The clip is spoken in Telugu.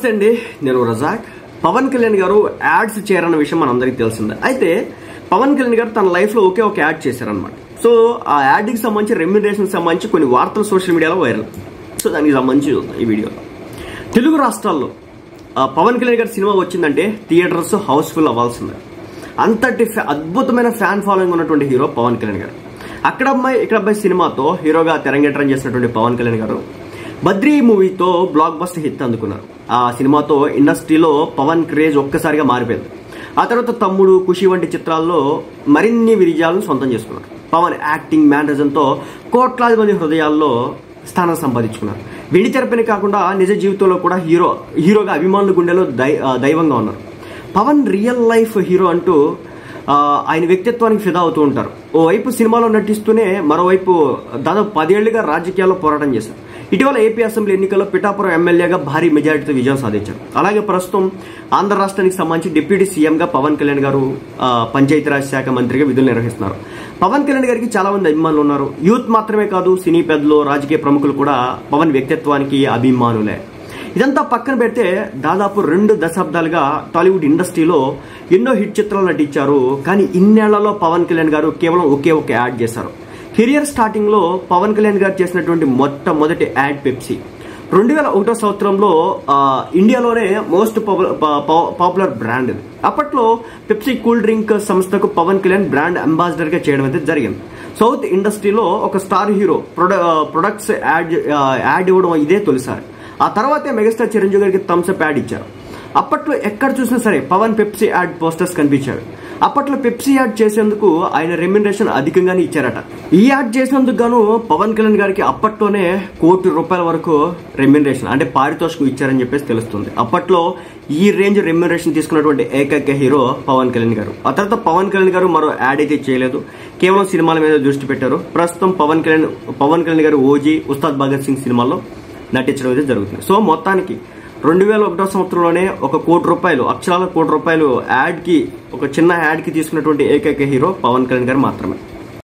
నమస్తే అండి, నేను రజాక్. పవన్ కళ్యాణ్ గారు యాడ్స్ చేయరన్న విషయం మనందరికీ తెలిసిందే. అయితే పవన్ కళ్యాణ్ గారు తన లైఫ్ లో ఒకే ఒక యాడ్ చేశారనమాట. సో ఆ యాడ్ కి సంబంధించి రెమ్యునరేషన్ సంబంధించి కొన్ని వార్తలు సోషల్ మీడియాలో వైరల్. సో దానికి సంబంధించి ఈ వీడియోలో తెలుగు రాష్ట్రాల్లో పవన్ కళ్యాణ్ గారి సినిమా వచ్చిందంటే థియేటర్స్ హౌస్ఫుల్ అవ్వాల్సిందే. అంతటి అద్భుతమైన ఫ్యాన్ ఫాలోయింగ్ ఉన్నటువంటి హీరో పవన్ కళ్యాణ్ గారు. అక్కడ అమ్మాయి ఇక్కడ అబ్బాయి సినిమాతో హీరోగా తెరంగేట్రం చేసినటువంటి పవన్ కళ్యాణ్ గారు బద్రీ మూవీతో బ్లాక్ బస్టర్ హిట్ అందుకున్నారు. ఆ సినిమాతో ఇండస్ట్రీలో పవన్ క్రేజ్ ఒక్కసారిగా మారిపోయింది. ఆ తర్వాత తమ్ముడు, ఖుషి వంటి చిత్రాల్లో మరిన్ని విజయాలను సొంతం చేసుకున్నారు. పవన్ యాక్టింగ్, మేనరిజంతో కోట్లాది మంది హృదయాల్లో స్థానం సంపాదించుకున్నారు. వెండి తెరపైన కాకుండా నిజ జీవితంలో కూడా హీరోగా అభిమానుల గుండెలో దైవంగా ఉన్నారు. పవన్ రియల్ లైఫ్ హీరో అంటూ ఆయన వ్యక్తిత్వానికి ఫిదా అవుతూ ఉంటారు. ఓవైపు సినిమాలో నటిస్తూనే మరోవైపు దాదాపు 10 ఏళ్లుగా రాజకీయాల్లో పోరాటం చేశారు. ఇటీవల ఏపీ అసెంబ్లీ ఎన్నికల్లో పిఠాపురం ఎమ్మెల్యేగా భారీ మెజారిటీతో విజయం సాధించారు. అలాగే ప్రస్తుతం ఆంధ్ర రాష్ట్రానికి సంబంధించి డిప్యూటీ సీఎంగా పవన్ కళ్యాణ్ గారు పంచాయతీరాజ్ శాఖ మంత్రిగా విధులు నిర్వహిస్తున్నారు. పవన్ కళ్యాణ్ గారికి చాలా మంది అభిమానులు ఉన్నారు. యూత్ మాత్రమే కాదు, సినీ పెద్దలు, రాజకీయ ప్రముఖులు కూడా పవన్ వ్యక్తిత్వానికి అభిమానులే. ఇదంతా పక్కన పెడితే దాదాపు 2 దశాబ్దాలుగా టాలీవుడ్ ఇండస్ట్రీలో ఎన్నో హిట్ చిత్రాలు నటించారు. కానీ ఇన్నేళ్లలో పవన్ కళ్యాణ్ గారు కేవలం ఒకే ఒక యాడ్ చేశారు. కెరియర్ స్టార్టింగ్ లో పవన్ కళ్యాణ్ గారు చేసినటువంటి మొట్టమొదటి యాడ్ పెప్సీ. 2001 సంవత్సరంలో ఇండియాలోనే మోస్ట్ పాపులర్ బ్రాండ్ ఇది. అప్పట్లో పెప్సీ కూల్ డ్రింక్ సంస్థకు పవన్ కళ్యాణ్ బ్రాండ్ అంబాసిడర్ గా చేయడం అయితే జరిగింది. సౌత్ ఇండస్ట్రీలో ఒక స్టార్ హీరో ప్రొడక్ట్స్ యాడ్ ఇవ్వడం ఇదే తొలిసారి. ఆ తర్వాతే మెగాస్టార్ చిరంజీవి గారికి థమ్స్ అప్ యాడ్ ఇచ్చారు. అప్పట్లో ఎక్కడ చూసినా సరే పవన్ పెప్సీ యాడ్ పోస్టర్స్ కనిపించారు. అప్పట్లో పెప్సీ యాడ్ చేసేందుకు ఆయన రెమ్యునరేషన్ అధికంగానే ఇచ్చారట. ఈ యాడ్ చేసేందుకు గాను పవన్ కళ్యాణ్ గారికి అప్పట్లోనే ₹1 కోటి వరకు రెమ్యునరేషన్ అంటే పారితోషికం ఇచ్చారని చెప్పేసి తెలుస్తుంది. అప్పట్లో ఈ రేంజ్ రెమ్యునరేషన్ తీసుకున్నటువంటి ఏకైక హీరో పవన్ కళ్యాణ్ గారు. ఆ తర్వాత పవన్ కళ్యాణ్ గారు మరో యాడ్ అయితే చేయలేదు, కేవలం సినిమాల మీద దృష్టి పెట్టారు. ప్రస్తుతం పవన్ కళ్యాణ్ గారు ఓజీ, ఉస్తాద్ భగత్ సింగ్ సినిమాల్లో నటించడం అయితే జరుగుతుంది. సో మొత్తానికి 2001 సంవత్సరంలోనే ₹1 కోటి, అక్షరాల ₹1 కోటి యాడ్ కి, ఒక చిన్న యాడ్ కి తీసుకున్నటువంటి ఏకైక హీరో పవన్ కళ్యాణ్ గారు మాత్రమే.